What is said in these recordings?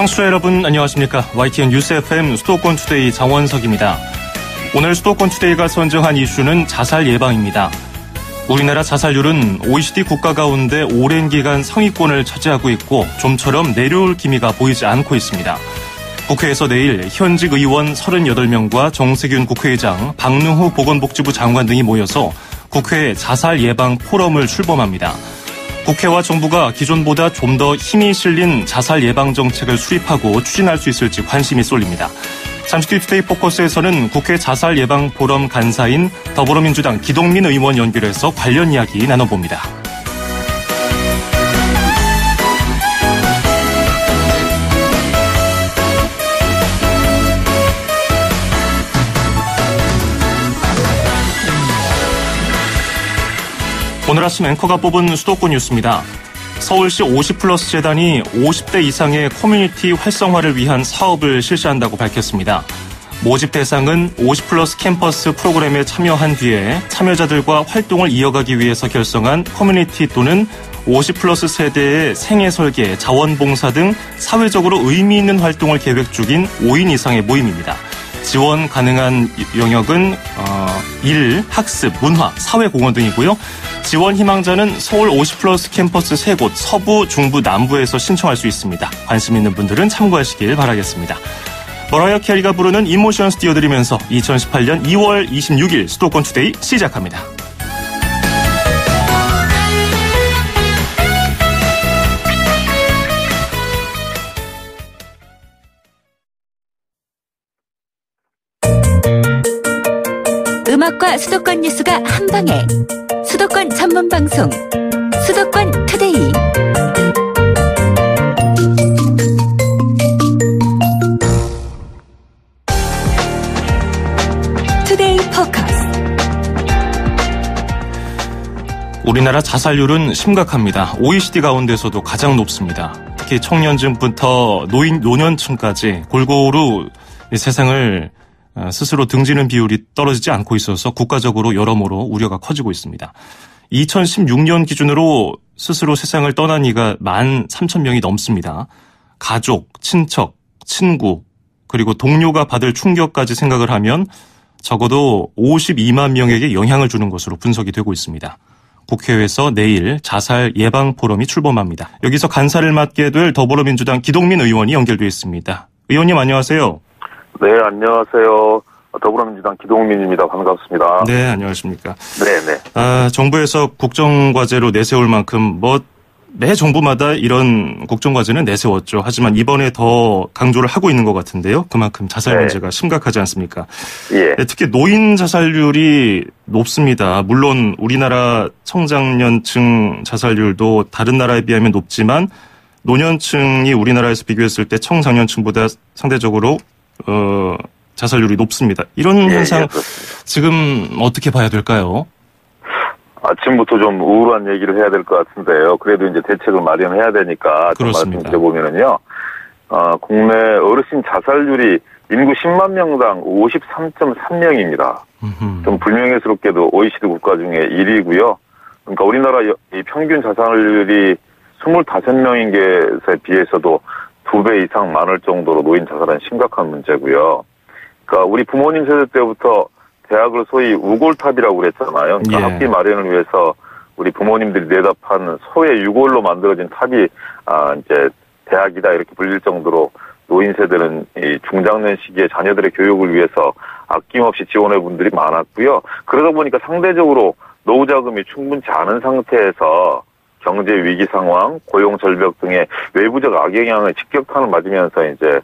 청취자 여러분 안녕하십니까. YTN 뉴스 FM 수도권 투데이 장원석입니다. 오늘 수도권 투데이가 선정한 이슈는 자살 예방입니다. 우리나라 자살률은 OECD 국가 가운데 오랜 기간 상위권을 차지하고 있고 좀처럼 내려올 기미가 보이지 않고 있습니다. 국회에서 내일 현직 의원 38명과 정세균 국회의장, 박능후 보건복지부 장관 등이 모여서 국회 자살 예방 포럼을 출범합니다. 국회와 정부가 기존보다 좀 더 힘이 실린 자살 예방 정책을 수립하고 추진할 수 있을지 관심이 쏠립니다. 잠시 뒤 투데이 포커스에서는 국회 자살 예방 포럼 간사인 더불어민주당 기동민 의원 연결해서 관련 이야기 나눠봅니다. 오늘 아침 앵커가 뽑은 수도권 뉴스입니다. 서울시 50플러스 재단이 50대 이상의 커뮤니티 활성화를 위한 사업을 실시한다고 밝혔습니다. 모집 대상은 50플러스 캠퍼스 프로그램에 참여한 뒤에 참여자들과 활동을 이어가기 위해서 결성한 커뮤니티 또는 50플러스 세대의 생애 설계, 자원봉사 등 사회적으로 의미 있는 활동을 계획 중인 5인 이상의 모임입니다. 지원 가능한 영역은 일, 학습, 문화, 사회공헌 등이고요. 지원 희망자는 서울 50플러스 캠퍼스 3곳 서부, 중부, 남부에서 신청할 수 있습니다. 관심 있는 분들은 참고하시길 바라겠습니다. 머라이어 캐리가 부르는 이모션스 띄워드리면서 2018년 2월 26일 수도권 투데이 시작합니다. 음악과 수도권 뉴스가 한방에 수도권 전문 방송 수도권 투데이. 투데이 포커스. 우리나라 자살률은 심각합니다. OECD 가운데서도 가장 높습니다. 특히 청년층부터 노년층까지 골고루 세상을 스스로 등지는 비율이 떨어지지 않고 있어서 국가적으로 여러모로 우려가 커지고 있습니다. 2016년 기준으로 스스로 세상을 떠난 이가 13,000명이 넘습니다. 가족, 친척, 친구, 그리고 동료가 받을 충격까지 생각을 하면 적어도 52만 명에게 영향을 주는 것으로 분석이 되고 있습니다. 국회에서 내일 자살 예방 포럼이 출범합니다. 여기서 간사를 맡게 될 더불어민주당 기동민 의원이 연결되어 있습니다. 의원님 안녕하세요. 네, 안녕하세요. 더불어민주당 기동민입니다. 반갑습니다. 네, 안녕하십니까. 네네. 정부에서 국정과제로 내세울 만큼 매 정부마다 이런 국정과제는 내세웠죠. 하지만 이번에 더 강조를 하고 있는 것 같은데요. 그만큼 자살 문제가 심각하지 않습니까? 예. 특히 노인 자살률이 높습니다. 물론 우리나라 청장년층 자살률도 다른 나라에 비하면 높지만 노년층이 우리나라에서 비교했을 때 청장년층보다 상대적으로 자살률이 높습니다. 이런 현상 지금 어떻게 봐야 될까요? 아침부터 좀 우울한 얘기를 해야 될 것 같은데요. 그래도 이제 대책을 마련해야 되니까 좀 말씀드려보면은요. 국내 어르신 자살률이 인구 10만 명당 53.3명입니다. 좀 불명예스럽게도 OECD 국가 중에 1위고요. 그러니까 우리나라 이 평균 자살률이 25명인 것에 비해서도 2배 이상 많을 정도로 노인 자살은 심각한 문제고요. 그러니까 우리 부모님 세대 때부터 대학을 소위 우골탑이라고 그랬잖아요. 그러니까 학비 마련을 위해서 우리 부모님들이 내답한 소의 유골로 만들어진 탑이 이제 대학이다 이렇게 불릴 정도로 노인 세대는 이 중장년 시기에 자녀들의 교육을 위해서 아낌없이 지원해 분들이 많았고요. 그러다 보니까 상대적으로 노후 자금이 충분치 않은 상태에서 경제 위기 상황, 고용 절벽 등의 외부적 악영향을 직격탄을 맞으면서 이제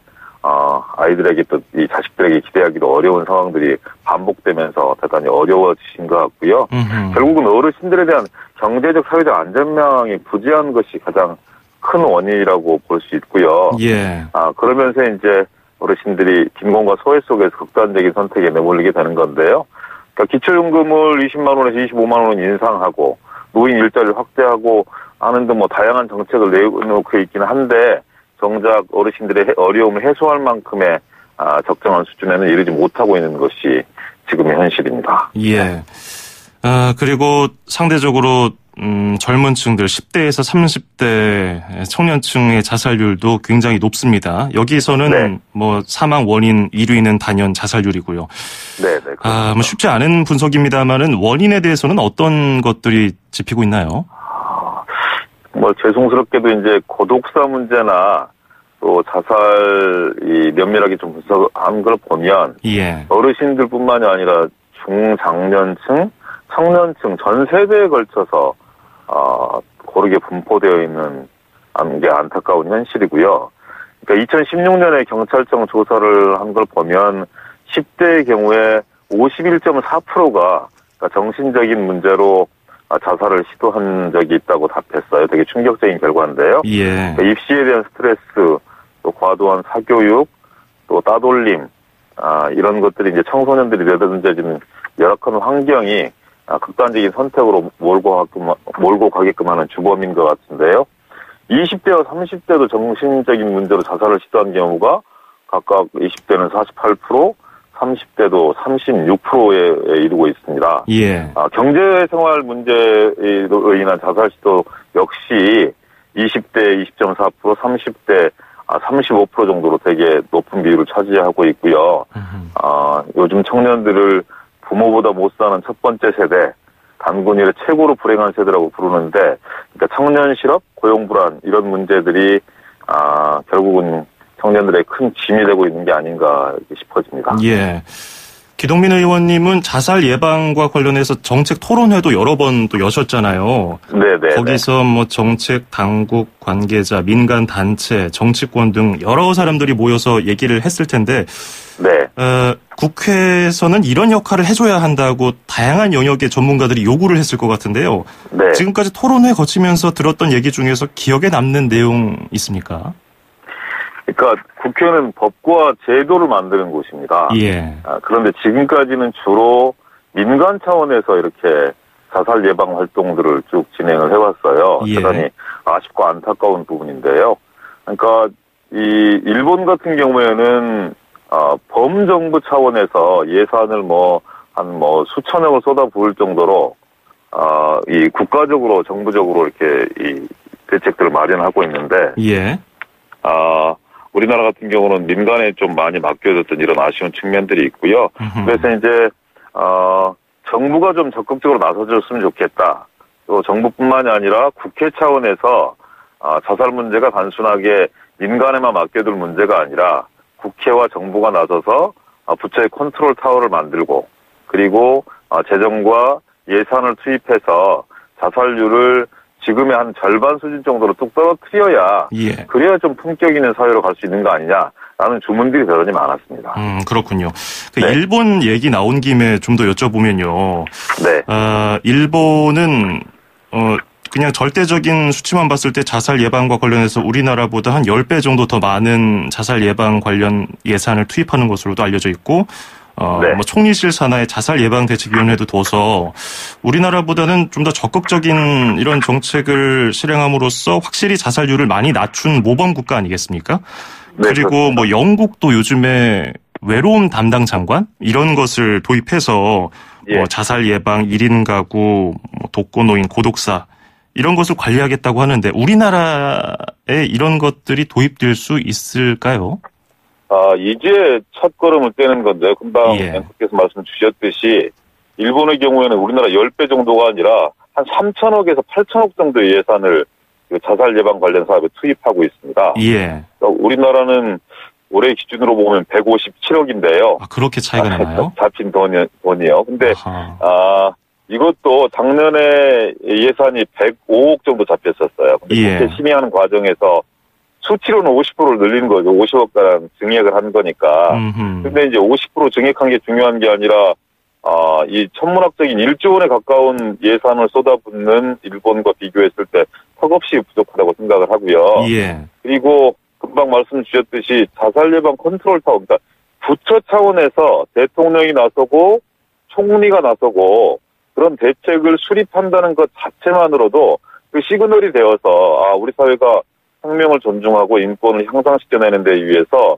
아이들에게 또 이 자식들에게 기대하기도 어려운 상황들이 반복되면서 대단히 어려워지신 것 같고요. 결국은 어르신들에 대한 경제적, 사회적 안전망이 부재한 것이 가장 큰 원인이라고 볼 수 있고요. 예. 그러면서 이제 어르신들이 빈곤과 소외 속에서 극단적인 선택에 내몰리게 되는 건데요. 그러니까 기초연금을 20만 원에서 25만 원 인상하고 노인 일자리를 확대하고 하는 등 다양한 정책을 내놓고 있기는 한데 정작 어르신들의 어려움을 해소할 만큼의 적정한 수준에는 이르지 못하고 있는 것이 지금의 현실입니다. 예. 그리고 상대적으로 젊은 층들 10대에서 30대 청년층의 자살률도 굉장히 높습니다. 여기서는 네. 뭐 사망 원인 1위는 단연 자살률이고요. 네, 네. 뭐 쉽지 않은 분석입니다만은 원인에 대해서는 어떤 것들이 짚히고 있나요? 뭐 죄송스럽게도 이제 고독사 문제나 또 자살이 면밀하게 좀 분석한 걸 보면 예. 어르신들뿐만이 아니라 중장년층, 청년층 전 세대에 걸쳐서 고르게 분포되어 있는 게 안타까운 현실이고요. 그러니까 2016년에 경찰청 조사를 한 걸 보면 10대의 경우에 51.4%가 그러니까 정신적인 문제로 자살을 시도한 적이 있다고 답했어요. 되게 충격적인 결과인데요. 예. 그러니까 입시에 대한 스트레스, 또 과도한 사교육, 또 따돌림, 이런 것들이 이제 청소년들이 내던져지는 열악한 환경이 극단적인 선택으로 몰고 가게끔 하는 주범인 것 같은데요. 20대와 30대도 정신적인 문제로 자살을 시도한 경우가 각각 20대는 48%, 30대도 36%에 이르고 있습니다. 예. 경제생활 문제로 인한 자살 시도 역시 20대 20.4%, 30대 35% 정도로 되게 높은 비율을 차지하고 있고요. 요즘 청년들을 부모보다 못 사는 첫 번째 세대, 단군일의 최고로 불행한 세대라고 부르는데, 그러니까 청년 실업, 고용 불안 이런 문제들이 결국은 청년들의 큰 짐이 되고 있는 게 아닌가 싶어집니다. 예. 기동민 의원님은 자살 예방과 관련해서 정책 토론회도 여러 번 또 여셨잖아요. 네네. 거기서 뭐 정책 당국 관계자, 민간 단체, 정치권 등 여러 사람들이 모여서 얘기를 했을 텐데, 네. 국회에서는 이런 역할을 해줘야 한다고 다양한 영역의 전문가들이 요구를 했을 것 같은데요. 네. 지금까지 토론회 거치면서 들었던 얘기 중에서 기억에 남는 내용 있습니까? 그러니까 국회는 법과 제도를 만드는 곳입니다. 예. 그런데 지금까지는 주로 민간 차원에서 이렇게 자살 예방 활동들을 쭉 진행을 해왔어요. 예. 대단히 아쉽고 안타까운 부분인데요. 그러니까 이 일본 같은 경우에는 범정부 차원에서 예산을 한 수천억을 쏟아부을 정도로 이 국가적으로 정부적으로 이렇게 이 대책들을 마련하고 있는데, 예. 우리나라 같은 경우는 민간에 좀 많이 맡겨졌던 이런 아쉬운 측면들이 있고요. 그래서 이제 정부가 좀 적극적으로 나서줬으면 좋겠다. 또 정부뿐만이 아니라 국회 차원에서 자살 문제가 단순하게 민간에만 맡겨둘 문제가 아니라 국회와 정부가 나서서 부처의 컨트롤 타워를 만들고, 그리고 재정과 예산을 투입해서 자살률을 지금의 한 절반 수준 정도로 뚝 떨어뜨려야, 예. 그래야 좀 품격 있는 사회로 갈 수 있는 거 아니냐라는 주문들이 대단히 많았습니다. 그렇군요. 네. 일본 얘기 나온 김에 좀 더 여쭤보면요. 네. 일본은 그냥 절대적인 수치만 봤을 때 자살 예방과 관련해서 우리나라보다 한 10배 정도 더 많은 자살 예방 관련 예산을 투입하는 것으로도 알려져 있고, 네. 총리실 산하의 자살 예방 대책위원회도 둬서 우리나라보다는 좀 더 적극적인 이런 정책을 실행함으로써 확실히 자살률을 많이 낮춘 모범 국가 아니겠습니까? 네, 그리고 그렇습니다. 영국도 요즘에 외로움 담당 장관 이런 것을 도입해서 예. 자살 예방, 1인 가구, 독거노인, 고독사 이런 것을 관리하겠다고 하는데 우리나라에 이런 것들이 도입될 수 있을까요? 이제 첫 걸음을 떼는 건데요. 금방 예. 앵커께서 말씀 주셨듯이 일본의 경우에는 우리나라 10배 정도가 아니라 한 3천억에서 8천억 정도의 예산을 자살 예방 관련 사업에 투입하고 있습니다. 예. 그러니까 우리나라는 올해 기준으로 보면 157억인데요. 그렇게 차이가 나나요? 잡힌 돈이요. 근데 아하. 이것도 작년에 예산이 105억 정도 잡혔었어요. 근데 예. 국회 심의하는 과정에서 수치로는 50%를 늘리는 거죠. 50억가량 증액을 한 거니까. 근데 이제 50% 증액한 게 중요한 게 아니라, 이 천문학적인 1조 원에 가까운 예산을 쏟아붓는 일본과 비교했을 때 턱없이 부족하다고 생각을 하고요. 예. 그리고 금방 말씀 주셨듯이 자살 예방 컨트롤 타워, 그러니까 부처 차원에서 대통령이 나서고 총리가 나서고 그런 대책을 수립한다는 것 자체만으로도 그 시그널이 되어서 우리 사회가 생명을 존중하고 인권을 향상시켜내는 데 위해서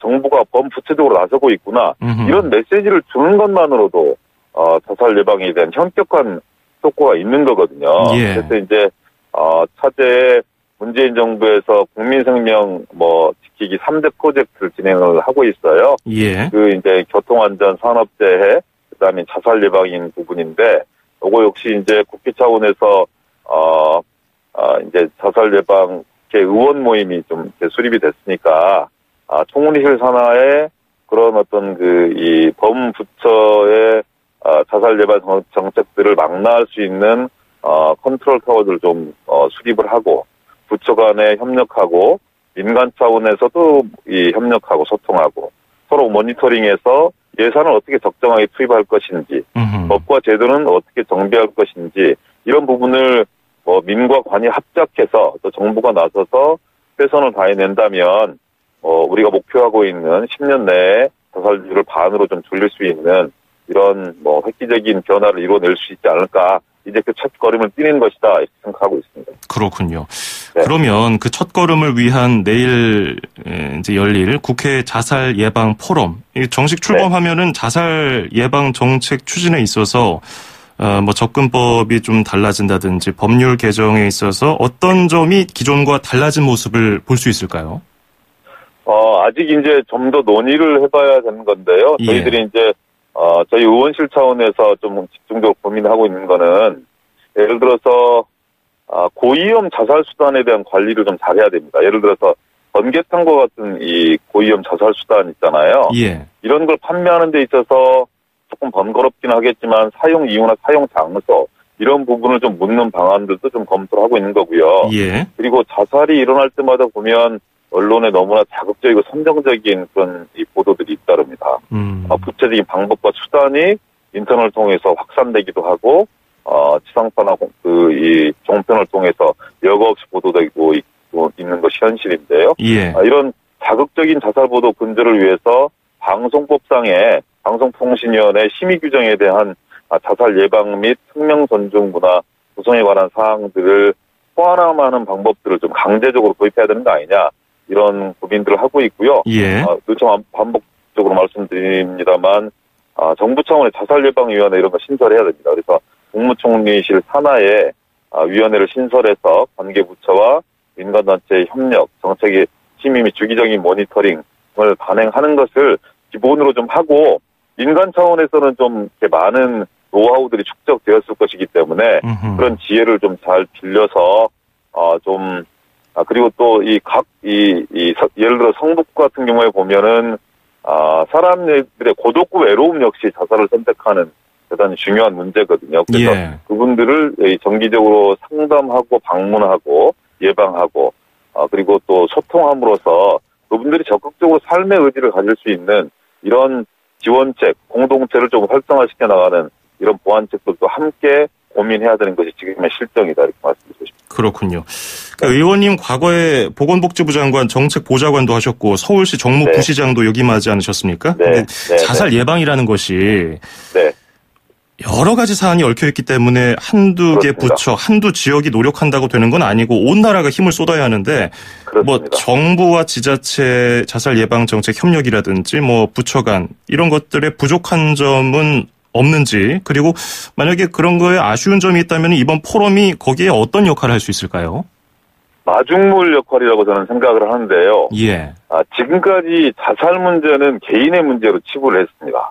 정부가 범부처적으로 나서고 있구나. 이런 메시지를 주는 것만으로도 자살 예방에 대한 현격한 효과가 있는 거거든요. 예. 그래서 이제 차제에 문재인 정부에서 국민 생명 지키기 3대 프로젝트를 진행을 하고 있어요. 예. 그 이제 교통안전 산업재해, 그다음에 자살 예방인 부분인데, 요거 역시 이제 국회 차원에서 이제 자살 예방 의원 모임이 좀 수립이 됐으니까 총무실 산하에 그런 어떤 이 범부처의 자살 예방 정책들을 망라할 수 있는 컨트롤 타워들을 좀 수립을 하고, 부처 간에 협력하고, 민간 차원에서도 협력하고 소통하고, 서로 모니터링해서 예산을 어떻게 적정하게 투입할 것인지, 법과 제도는 어떻게 정비할 것인지, 이런 부분을 민과 관이 합작해서 또 정부가 나서서 최선을 다해낸다면, 우리가 목표하고 있는 10년 내에 자살률을 반으로 좀 줄일 수 있는 이런 획기적인 변화를 이루어낼 수 있지 않을까. 이제 그 첫걸음을 띄는 것이다 이렇게 생각하고 있습니다. 그렇군요. 네. 그러면 그 첫걸음을 위한 내일 이제 열릴 국회 자살 예방 포럼 정식 출범하면은 자살 예방 정책 추진에 있어서 접근법이 좀 달라진다든지 법률 개정에 있어서 어떤 점이 기존과 달라진 모습을 볼 수 있을까요? 아직 이제 좀 더 논의를 해봐야 되는 건데요. 예. 저희들이 이제 저희 의원실 차원에서 좀 집중적으로 고민하고 있는 거는, 예를 들어서 고위험 자살 수단에 대한 관리를 좀 잘해야 됩니다. 예를 들어서 번개탄과 같은 이 고위험 자살 수단 있잖아요. 예. 이런 걸 판매하는 데 있어서 조금 번거롭긴 하겠지만 사용 이유나 사용 장소 이런 부분을 좀 묻는 방안들도 좀 검토를 하고 있는 거고요. 예. 그리고 자살이 일어날 때마다 보면 언론에 너무나 자극적이고 선정적인 그런 이 보도들이 잇따릅니다. 구체적인 방법과 수단이 인터넷을 통해서 확산되기도 하고, 지상파나 이 종편을 통해서 여과 없이 보도되고 있는 것이 현실인데요. 예. 이런 자극적인 자살 보도 근절을 위해서 방송법상의 방송통신위원회 심의 규정에 대한 자살 예방 및 생명 존중 문화 구성에 관한 사항들을 포함하는 방법들을 좀 강제적으로 도입해야 되는 거 아니냐, 이런 고민들을 하고 있고요. 예. 좀 반복적으로 말씀드립니다만, 정부 차원의 자살예방위원회 이런 거 신설해야 됩니다. 그래서 국무총리실 산하에 위원회를 신설해서 관계부처와 민간단체의 협력, 정책의 심의 및 주기적인 모니터링을 단행하는 것을 기본으로 좀 하고, 민간 차원에서는 좀 이렇게 많은 노하우들이 축적되었을 것이기 때문에 그런 지혜를 좀 잘 빌려서 그리고 또 예를 들어 성북 같은 경우에 보면은 사람들의 고독과 외로움 역시 자살을 선택하는 대단히 중요한 문제거든요. 그래서 그분들을 정기적으로 상담하고 방문하고 예방하고 그리고 또 소통함으로써 그분들이 적극적으로 삶의 의지를 가질 수 있는 이런 지원책, 공동체를 좀 활성화시켜 나가는 이런 보완책들도 함께 고민해야 되는 것이 지금의 실정이다 이렇게 말씀드리고 싶습니다. 그렇군요. 의원님 과거에 보건복지부 장관 정책보좌관도 하셨고 서울시 정무부시장도 역임하지 않으셨습니까? 네. 자살 예방이라는 것이 네. 여러 가지 사안이 얽혀있기 때문에 한두 개 부처, 한두 지역이 노력한다고 되는 건 아니고 온 나라가 힘을 쏟아야 하는데 정부와 지자체 자살 예방 정책 협력이라든지 부처 간 이런 것들의 부족한 점은 없는지, 그리고 만약에 그런 거에 아쉬운 점이 있다면 이번 포럼이 거기에 어떤 역할을 할 수 있을까요? 마중물 역할이라고 저는 생각을 하는데요. 예. 지금까지 자살 문제는 개인의 문제로 치부를 했습니다.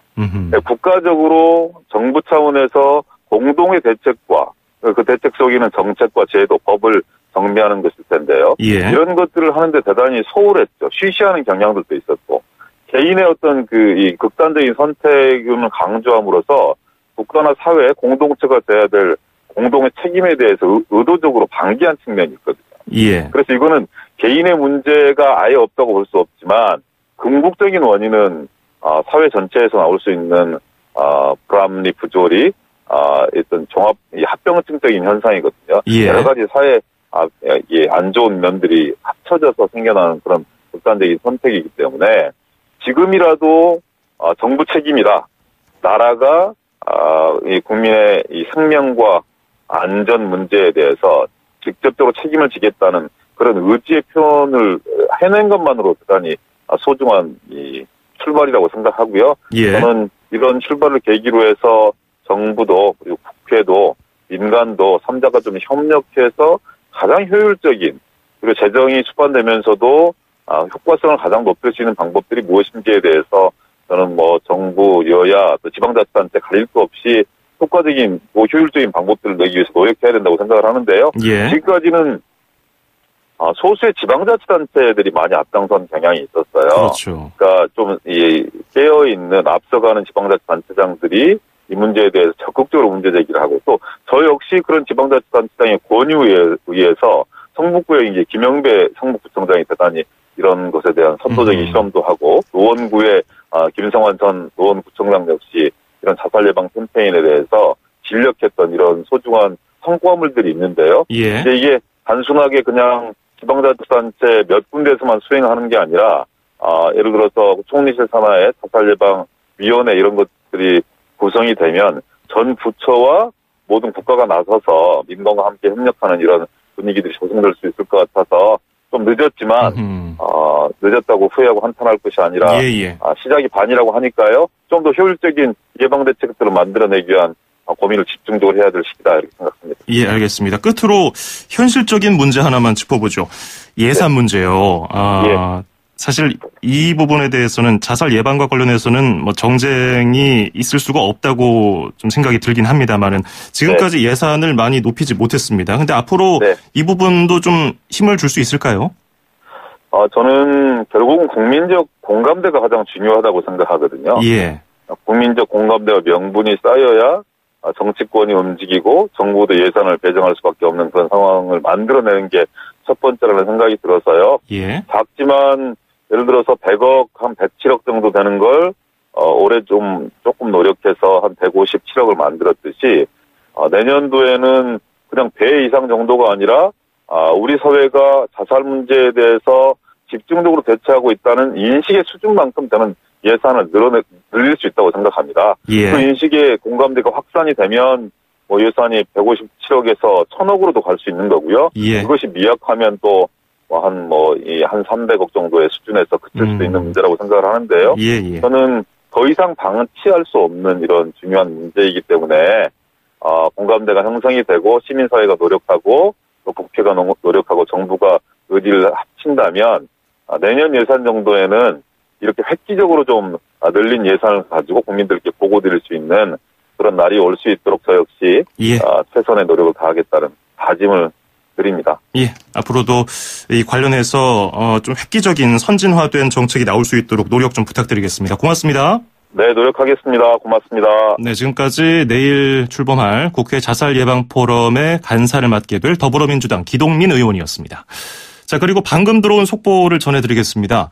국가적으로 정부 차원에서 공동의 대책과 그 대책 속에는 정책과 제도, 법을 정비하는 것일 텐데요. 예. 이런 것들을 하는데 대단히 소홀했죠. 쉬쉬하는 경향들도 있었고, 개인의 어떤 이 극단적인 선택을 강조함으로써 국가나 사회, 공동체가 돼야 될 공동의 책임에 대해서 의도적으로 방기한 측면이 있거든요. 예. 그래서 이거는 개인의 문제가 아예 없다고 볼 수 없지만 궁극적인 원인은 사회 전체에서 나올 수 있는 불합리, 부조리, 어떤 종합 합병증적인 현상이거든요. 예. 여러 가지 사회 안 좋은 면들이 합쳐져서 생겨나는 그런 극단적인 선택이기 때문에 지금이라도 정부 책임이다. 나라가 이 국민의 이 생명과 안전 문제에 대해서 직접적으로 책임을 지겠다는 그런 의지의 표현을 해낸 것만으로 대단히 소중한 이 출발이라고 생각하고요. 예. 저는 이런 출발을 계기로 해서 정부도 그리고 국회도 민간도 3자가 좀 협력해서 가장 효율적인 그리고 재정이 수반되면서도 효과성을 가장 높일 수 있는 방법들이 무엇인지에 대해서 저는 뭐 정부, 여야, 또 지방자치단체 가릴 것 없이 효과적인, 효율적인 방법들을 내기 위해서 노력해야 된다고 생각을 하는데요. 예. 지금까지는 소수의 지방자치단체들이 많이 앞장선 경향이 있었어요. 그렇죠. 그러니까 좀 깨어있는 앞서가는 지방자치단체장들이 이 문제에 대해서 적극적으로 문제 제기를 하고 또 저 역시 그런 지방자치단체장의 권유에 의해서 성북구의 이제 김영배 성북구청장이 대단히 이런 것에 대한 선도적인 실험도 하고 노원구의 김성환 전 노원구청장 역시 이런 자살 예방 캠페인에 대해서 진력했던 이런 소중한 성과물들이 있는데요. 예. 근데 이게 단순하게 그냥 지방자치단체 몇 군데에서만 수행하는 게 아니라 예를 들어서 총리실 산하의 자살 예방 위원회 이런 것들이 구성이 되면 전 부처와 모든 국가가 나서서 민간과 함께 협력하는 이런 분위기들이 조성될 수 있을 것 같아서 좀 늦었지만 늦었다고 후회하고 한탄할 것이 아니라 시작이 반이라고 하니까요. 좀 더 효율적인 예방 대책들을 만들어내기 위한 고민을 집중적으로 해야 될 시기다 이렇게 생각합니다. 예, 알겠습니다. 끝으로 현실적인 문제 하나만 짚어보죠. 예산 문제요. 사실 이 부분에 대해서는 자살 예방과 관련해서는 뭐 정쟁이 있을 수가 없다고 좀 생각이 들긴 합니다만은 지금까지 예산을 많이 높이지 못했습니다. 근데 앞으로 이 부분도 좀 힘을 줄 수 있을까요? 저는 결국은 국민적 공감대가 가장 중요하다고 생각하거든요. 예. 국민적 공감대와 명분이 쌓여야 정치권이 움직이고 정부도 예산을 배정할 수밖에 없는 그런 상황을 만들어내는 게 첫 번째라는 생각이 들어서요. 예. 작지만 예를 들어서 100억, 한 107억 정도 되는 걸 올해 조금 노력해서 한 157억을 만들었듯이 내년도에는 그냥 배 이상 정도가 아니라 우리 사회가 자살 문제에 대해서 집중적으로 대처하고 있다는 인식의 수준만큼 저는 예산을 늘릴 수 있다고 생각합니다. 예. 그 인식의 공감대가 확산이 되면 뭐 예산이 157억에서 1000억으로도 갈 수 있는 거고요. 예. 그것이 미약하면 또 한 300억 정도의 수준에서 그칠 수도 있는 문제라고 생각을 하는데요. 예. 저는 더 이상 방치할 수 없는 이런 중요한 문제이기 때문에 공감대가 형성이 되고 시민사회가 노력하고 또 국회가 노력하고 정부가 의지를 합친다면 내년 예산 정도에는 이렇게 획기적으로 좀 늘린 예산을 가지고 국민들께 보고드릴 수 있는 그런 날이 올 수 있도록 저 역시 최선의 노력을 다하겠다는 다짐을 드립니다. 예, 앞으로도 이 관련해서 좀 획기적인 선진화된 정책이 나올 수 있도록 노력 좀 부탁드리겠습니다. 고맙습니다. 네, 노력하겠습니다. 고맙습니다. 네, 지금까지 내일 출범할 국회 자살 예방 포럼의 간사를 맡게 될 더불어민주당 기동민 의원이었습니다. 자, 그리고 방금 들어온 속보를 전해드리겠습니다.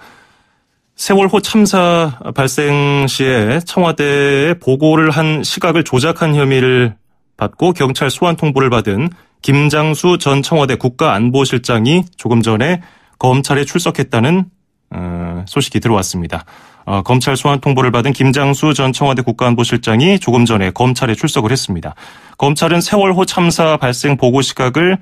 세월호 참사 발생 시에 청와대에 보고를 한 시각을 조작한 혐의를 받고 경찰 소환 통보를 받은 김장수 전 청와대 국가안보실장이 조금 전에 검찰에 출석했다는 소식이 들어왔습니다. 검찰 소환 통보를 받은 김장수 전 청와대 국가안보실장이 조금 전에 검찰에 출석을 했습니다. 검찰은 세월호 참사 발생 보고 시각을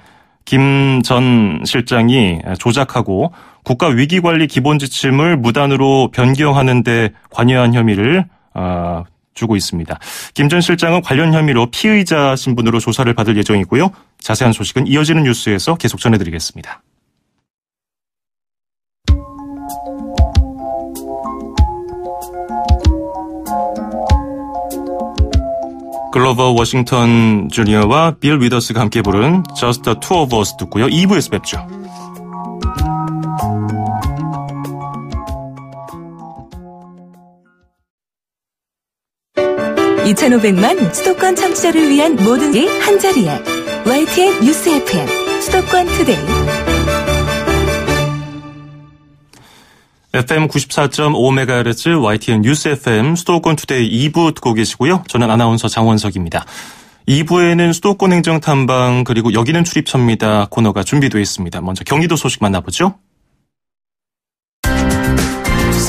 김 전 실장이 조작하고 국가위기관리 기본지침을 무단으로 변경하는 데 관여한 혐의를 주고 있습니다. 김 전 실장은 관련 혐의로 피의자 신분으로 조사를 받을 예정이고요. 자세한 소식은 이어지는 뉴스에서 계속 전해드리겠습니다. 글로버 워싱턴 주니어와 빌 위더스가 함께 부른 Just the Two of Us 듣고요. 2부에서 뵙죠. (2500만) 수도권 청취자를 위한 모든 일 한자리에 YTN 뉴스 FM 수도권 투데이 FM 94.5MHz YTN 뉴스 FM 수도권 투데이 2부 듣고 계시고요. 저는 아나운서 장원석입니다. 2부에는 수도권 행정탐방 그리고 여기는 출입처입니다 코너가 준비되어 있습니다. 먼저 경기도 소식 만나보죠.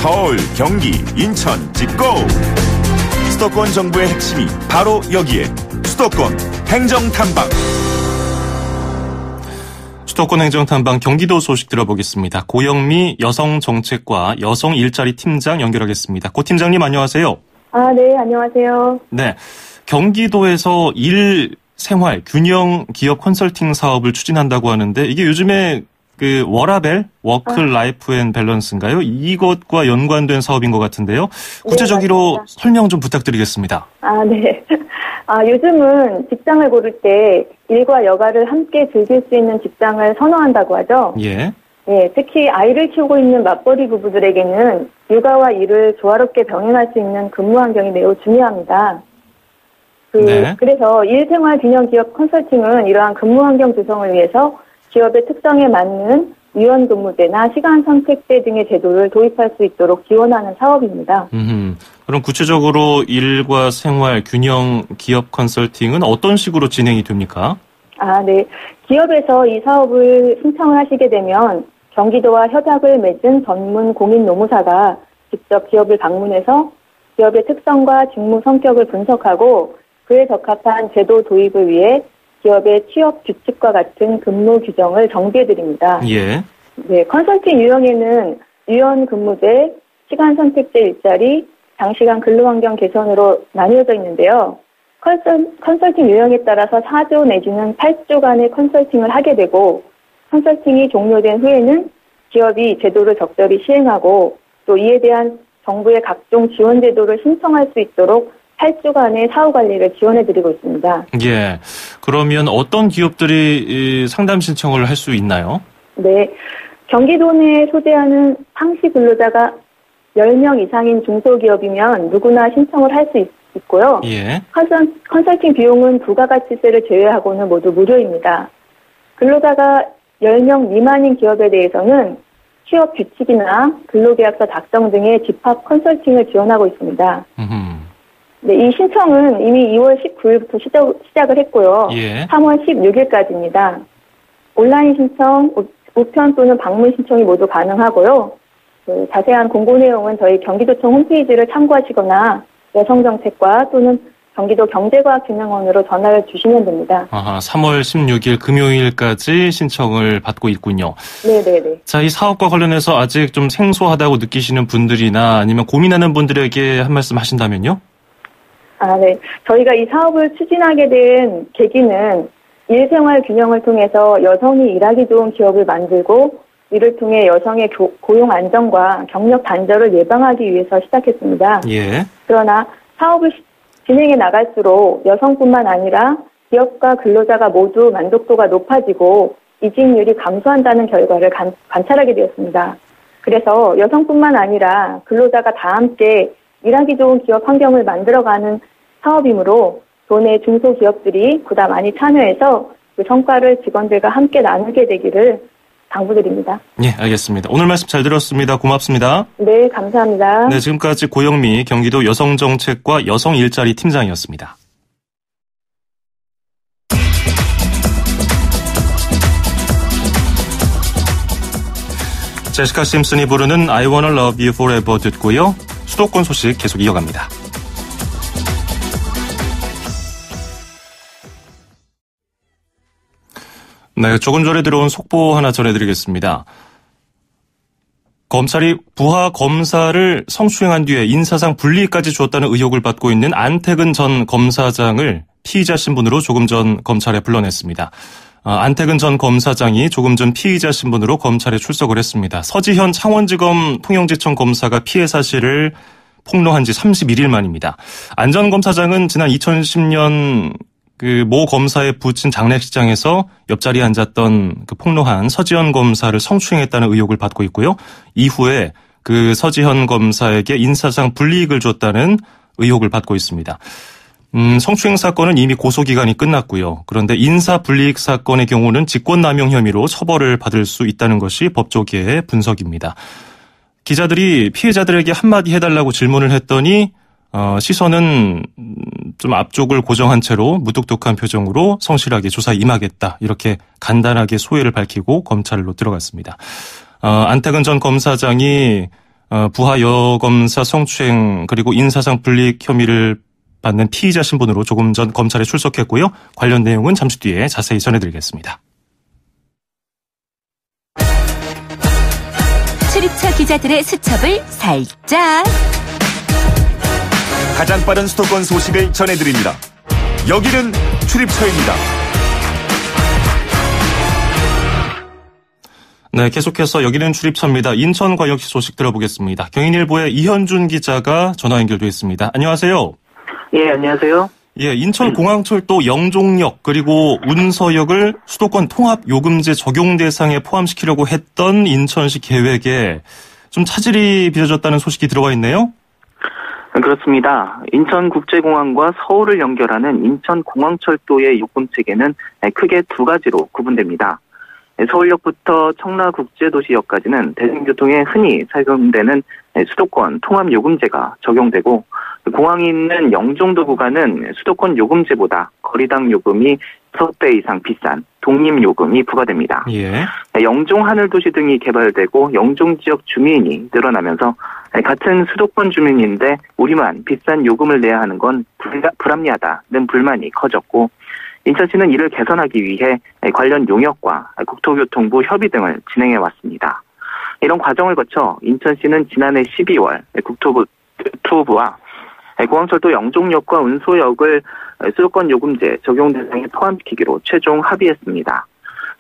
서울, 경기, 인천, 찍고! 수도권 정부의 핵심이 바로 여기에 수도권 행정탐방. 수도권 행정탐방 경기도 소식 들어보겠습니다. 고영미 여성정책과 여성일자리 팀장 연결하겠습니다. 고 팀장님 안녕하세요. 네, 안녕하세요. 네, 경기도에서 생활, 균형 기업 컨설팅 사업을 추진한다고 하는데 이게 요즘에 그 워라벨, 워크 라이프 앤 밸런스인가요? 이것과 연관된 사업인 것 같은데요. 구체적으로 네, 설명 좀 부탁드리겠습니다. 네. 요즘은 직장을 고를 때 일과 여가를 함께 즐길 수 있는 직장을 선호한다고 하죠. 예. 예, 특히 아이를 키우고 있는 맞벌이 부부들에게는 육아와 일을 조화롭게 병행할 수 있는 근무 환경이 매우 중요합니다. 네. 그래서 일생활 균형 기업 컨설팅은 이러한 근무 환경 조성을 위해서 기업의 특성에 맞는 유연 근무제나 시간 선택제 등의 제도를 도입할 수 있도록 지원하는 사업입니다. 그럼 구체적으로 일과 생활 균형 기업 컨설팅은 어떤 식으로 진행이 됩니까? 네. 기업에서 이 사업을 신청을 하시게 되면 경기도와 협약을 맺은 전문 공인 노무사가 직접 기업을 방문해서 기업의 특성과 직무 성격을 분석하고 그에 적합한 제도 도입을 위해 기업의 취업 규칙과 같은 근무 규정을 정비해드립니다. 예. 네, 컨설팅 유형에는 유연 근무제, 시간 선택제 일자리, 장시간 근로환경 개선으로 나뉘어져 있는데요. 컨설팅 유형에 따라서 4주 내지는 8주간의 컨설팅을 하게 되고 컨설팅이 종료된 후에는 기업이 제도를 적절히 시행하고 또 이에 대한 정부의 각종 지원 제도를 신청할 수 있도록 8주간의 사후 관리를 지원해드리고 있습니다. 예. 그러면 어떤 기업들이 상담 신청을 할 수 있나요? 네. 경기도 내에 소재하는 상시 근로자가 10명 이상인 중소기업이면 누구나 신청을 할 수 있고요. 예. 컨설팅 비용은 부가가치세를 제외하고는 모두 무료입니다. 근로자가 10명 미만인 기업에 대해서는 취업 규칙이나 근로계약서 작성 등의 집합 컨설팅을 지원하고 있습니다. 네, 이 신청은 이미 2월 19일부터 시작을 했고요. 예. 3월 16일까지입니다. 온라인 신청, 우편 또는 방문 신청이 모두 가능하고요. 자세한 공고 내용은 저희 경기도청 홈페이지를 참고하시거나 여성정책과 또는 경기도 경제과학진흥원으로 전화를 주시면 됩니다. 3월 16일 금요일까지 신청을 받고 있군요. 네네네. 자, 이 사업과 관련해서 아직 좀 생소하다고 느끼시는 분들이나 아니면 고민하는 분들에게 한 말씀 하신다면요? 네. 저희가 이 사업을 추진하게 된 계기는 일생활 균형을 통해서 여성이 일하기 좋은 기업을 만들고 이를 통해 여성의 고용 안정과 경력 단절을 예방하기 위해서 시작했습니다. 예. 그러나 사업을 진행해 나갈수록 여성뿐만 아니라 기업과 근로자가 모두 만족도가 높아지고 이직률이 감소한다는 결과를 관찰하게 되었습니다. 그래서 여성뿐만 아니라 근로자가 다 함께 일하기 좋은 기업 환경을 만들어가는 사업이므로 도내 중소기업들이 보다 많이 참여해서 그 성과를 직원들과 함께 나누게 되기를 당부드립니다. 예, 알겠습니다. 오늘 말씀 잘 들었습니다. 고맙습니다. 네, 감사합니다. 네, 지금까지 고영미 경기도 여성정책과 여성일자리 팀장이었습니다. 제시카 심슨이 부르는 I Wanna Love You Forever 듣고요. 수도권 소식 계속 이어갑니다. 네, 조금 전에 들어온 속보 하나 전해드리겠습니다. 검찰이 부하 검사를 성추행한 뒤에 인사상 불이익까지 줬다는 의혹을 받고 있는 안태근 전 검사장을 피의자 신분으로 조금 전 검찰에 불러냈습니다. 안태근 전 검사장이 조금 전 피의자 신분으로 검찰에 출석을 했습니다. 서지현 창원지검 통영지청 검사가 피해 사실을 폭로한 지 31일 만입니다. 안 전 검사장은 지난 2010년 모 검사의 부친 장례식장에서 옆자리에 앉았던 폭로한 서지현 검사를 성추행했다는 의혹을 받고 있고요. 이후에 그 서지현 검사에게 인사상 불이익을 줬다는 의혹을 받고 있습니다. 성추행 사건은 이미 고소기간이 끝났고요. 그런데 인사불이익 사건의 경우는 직권남용 혐의로 처벌을 받을 수 있다는 것이 법조계의 분석입니다. 기자들이 피해자들에게 한마디 해달라고 질문을 했더니 시선은 좀 앞쪽을 고정한 채로 무뚝뚝한 표정으로 성실하게 조사에 임하겠다. 이렇게 간단하게 소회를 밝히고 검찰로 들어갔습니다. 안태근 전 검사장이 부하 여검사 성추행 그리고 인사상 불이익 혐의를 받는 피의자 신분으로 조금 전 검찰에 출석했고요. 관련 내용은 잠시 뒤에 자세히 전해드리겠습니다. 출입처 기자들의 수첩을 살짝. 가장 빠른 수도권 소식을 전해드립니다. 여기는 출입처입니다. 네, 계속해서 여기는 출입처입니다. 인천광역시 소식 들어보겠습니다. 경인일보의 이현준 기자가 전화 연결돼 있습니다. 안녕하세요. 예, 안녕하세요. 예, 인천공항철도 영종역 그리고 운서역을 수도권 통합요금제 적용 대상에 포함시키려고 했던 인천시 계획에 좀 차질이 빚어졌다는 소식이 들어와 있네요. 그렇습니다. 인천국제공항과 서울을 연결하는 인천공항철도의 요금체계는 크게 두 가지로 구분됩니다. 서울역부터 청라국제도시역까지는 대중교통에 흔히 사용되는 수도권 통합요금제가 적용되고, 공항이 있는 영종도 구간은 수도권 요금제보다 거리당 요금이 6배 이상 비싼 독립요금이 부과됩니다. 예. 영종 하늘도시 등이 개발되고 영종 지역 주민이 늘어나면서 같은 수도권 주민인데 우리만 비싼 요금을 내야 하는 건 불합리하다는 불만이 커졌고, 인천시는 이를 개선하기 위해 관련 용역과 국토교통부 협의 등을 진행해 왔습니다. 이런 과정을 거쳐 인천시는 지난해 12월 국토부와 공항철도 영종역과 운소역을 수도권 요금제 적용 대상에 포함시키기로 최종 합의했습니다.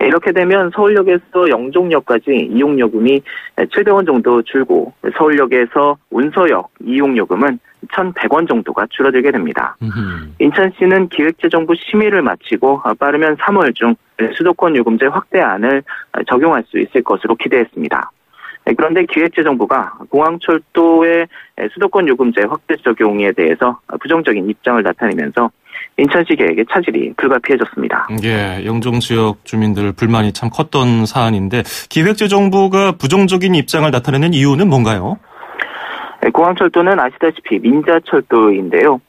이렇게 되면 서울역에서 영종역까지 이용요금이 700원 정도 줄고, 서울역에서 운서역 이용요금은 1,100원 정도가 줄어들게 됩니다. 인천시는 기획재정부 심의를 마치고 빠르면 3월 중 수도권 요금제 확대안을 적용할 수 있을 것으로 기대했습니다. 그런데 기획재정부가 공항철도의 수도권 요금제 확대 적용에 대해서 부정적인 입장을 나타내면서 인천시 계획에 차질이 불가피해졌습니다. 예, 영종 지역 주민들 불만이 참 컸던 사안인데, 기획재정부가 부정적인 입장을 나타내는 이유는 뭔가요? 공항철도는 아시다시피 민자철도인데요.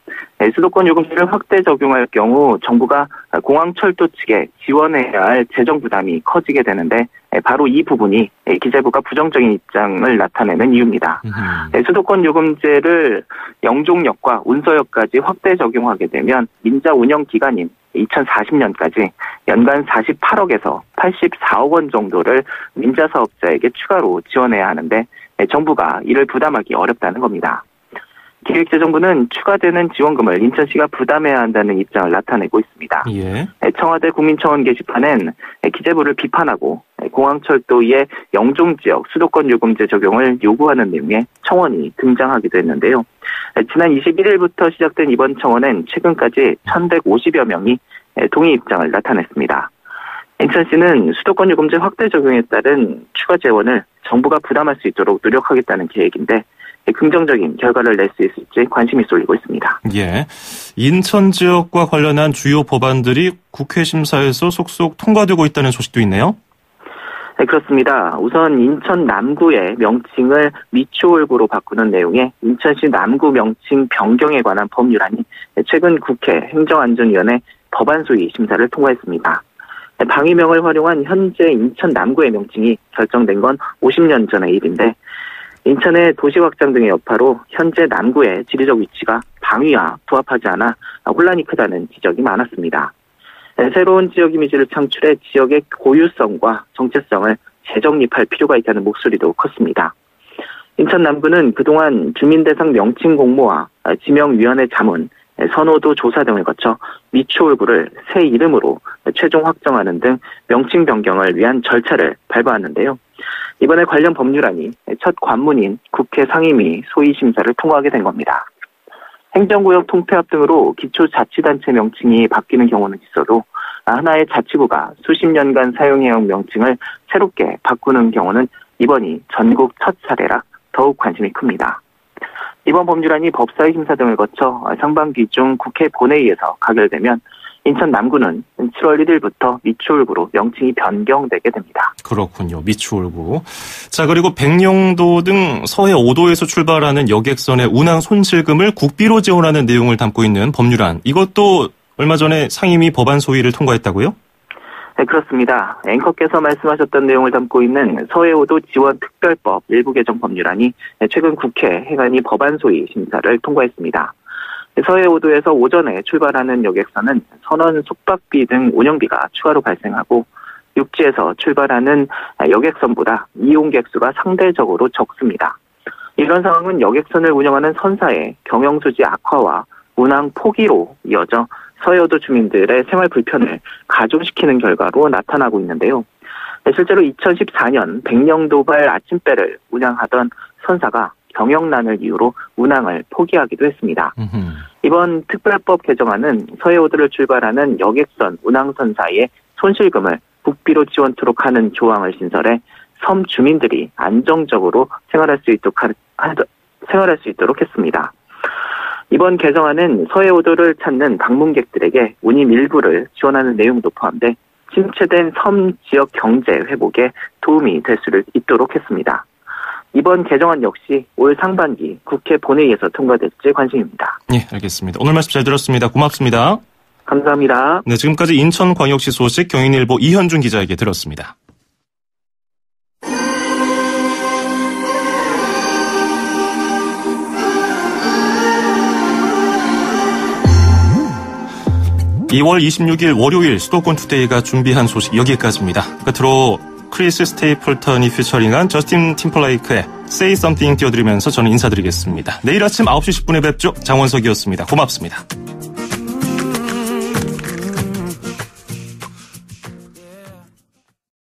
수도권 요금제를 확대 적용할 경우 정부가 공항철도 측에 지원해야 할 재정 부담이 커지게 되는데, 바로 이 부분이 기재부가 부정적인 입장을 나타내는 이유입니다. 수도권 요금제를 영종역과 운서역까지 확대 적용하게 되면 민자 운영 기간인 2040년까지 연간 48억에서 84억 원 정도를 민자 사업자에게 추가로 지원해야 하는데, 정부가 이를 부담하기 어렵다는 겁니다. 기획재정부는 추가되는 지원금을 인천시가 부담해야 한다는 입장을 나타내고 있습니다. 예. 청와대 국민청원 게시판엔 기재부를 비판하고 공항철도의 영종지역 수도권 요금제 적용을 요구하는 내용의 청원이 등장하기도 했는데요. 지난 21일부터 시작된 이번 청원엔 최근까지 1,150여 명이 동의 입장을 나타냈습니다. 인천시는 수도권 요금제 확대 적용에 따른 추가 재원을 정부가 부담할 수 있도록 노력하겠다는 계획인데, 긍정적인 결과를 낼 수 있을지 관심이 쏠리고 있습니다. 예, 인천 지역과 관련한 주요 법안들이 국회 심사에서 속속 통과되고 있다는 소식도 있네요. 네, 그렇습니다. 우선 인천 남구의 명칭을 미추홀구로 바꾸는 내용의 인천시 남구 명칭 변경에 관한 법률안이 최근 국회 행정안전위원회 법안 소위 심사를 통과했습니다. 방위명을 활용한 현재 인천 남구의 명칭이 결정된 건 50년 전의 일인데, 인천의 도시 확장 등의 여파로 현재 남구의 지리적 위치가 방위와 부합하지 않아 혼란이 크다는 지적이 많았습니다. 새로운 지역 이미지를 창출해 지역의 고유성과 정체성을 재정립할 필요가 있다는 목소리도 컸습니다. 인천 남구는 그동안 주민대상 명칭 공모와 지명위원회 자문, 선호도 조사 등을 거쳐 미추홀구를 새 이름으로 최종 확정하는 등 명칭 변경을 위한 절차를 밟아왔는데요. 이번에 관련 법률안이 첫 관문인 국회 상임위 소위 심사를 통과하게 된 겁니다. 행정구역 통폐합 등으로 기초자치단체 명칭이 바뀌는 경우는 있어도 하나의 자치구가 수십 년간 사용해온 명칭을 새롭게 바꾸는 경우는 이번이 전국 첫 사례라 더욱 관심이 큽니다. 이번 법률안이 법사위 심사 등을 거쳐 상반기 중 국회 본회의에서 가결되면 인천 남구는 7월 1일부터 미추홀구로 명칭이 변경되게 됩니다. 그렇군요. 미추홀구. 자, 그리고 백령도 등 서해 5도에서 출발하는 여객선의 운항 손실금을 국비로 지원하는 내용을 담고 있는 법률안. 이것도 얼마 전에 상임위 법안 소위를 통과했다고요? 네, 그렇습니다. 앵커께서 말씀하셨던 내용을 담고 있는 서해 5도 지원 특별법 일부 개정 법률안이 최근 국회 행안위 법안 소위 심사를 통과했습니다. 서해 5도에서 오전에 출발하는 여객선은 선원 숙박비 등 운영비가 추가로 발생하고, 육지에서 출발하는 여객선보다 이용객 수가 상대적으로 적습니다. 이런 상황은 여객선을 운영하는 선사의 경영수지 악화와 운항 포기로 이어져 서해오도 주민들의 생활 불편을 가중시키는 결과로 나타나고 있는데요. 실제로 2014년 백령도발 아침배를 운항하던 선사가 경영난을 이유로 운항을 포기하기도 했습니다. 이번 특별법 개정안은 서해오도를 출발하는 여객선 운항선사의 손실금을 국비로 지원토록 하는 조항을 신설해 섬 주민들이 안정적으로 생활할 수 있도록 했습니다. 이번 개정안은 서해오도를 찾는 방문객들에게 운임 일부를 지원하는 내용도 포함돼 침체된 섬 지역 경제 회복에 도움이 될 수 있도록 했습니다. 이번 개정안 역시 올 상반기 국회 본회의에서 통과될지 관심입니다. 네, 알겠습니다. 오늘 말씀 잘 들었습니다. 고맙습니다. 감사합니다. 네, 지금까지 인천광역시 소식 경인일보 이현준 기자에게 들었습니다. (2월 26일) 월요일 수도권 투데이가 준비한 소식 여기까지입니다. 끝으로 크리스 스테이플턴이 피처링한 저스틴 팀퍼레이크의 Say Something 띄워드리면서 저는 인사드리겠습니다. 내일 아침 9시 10분에 뵙죠. 장원석이었습니다. 고맙습니다.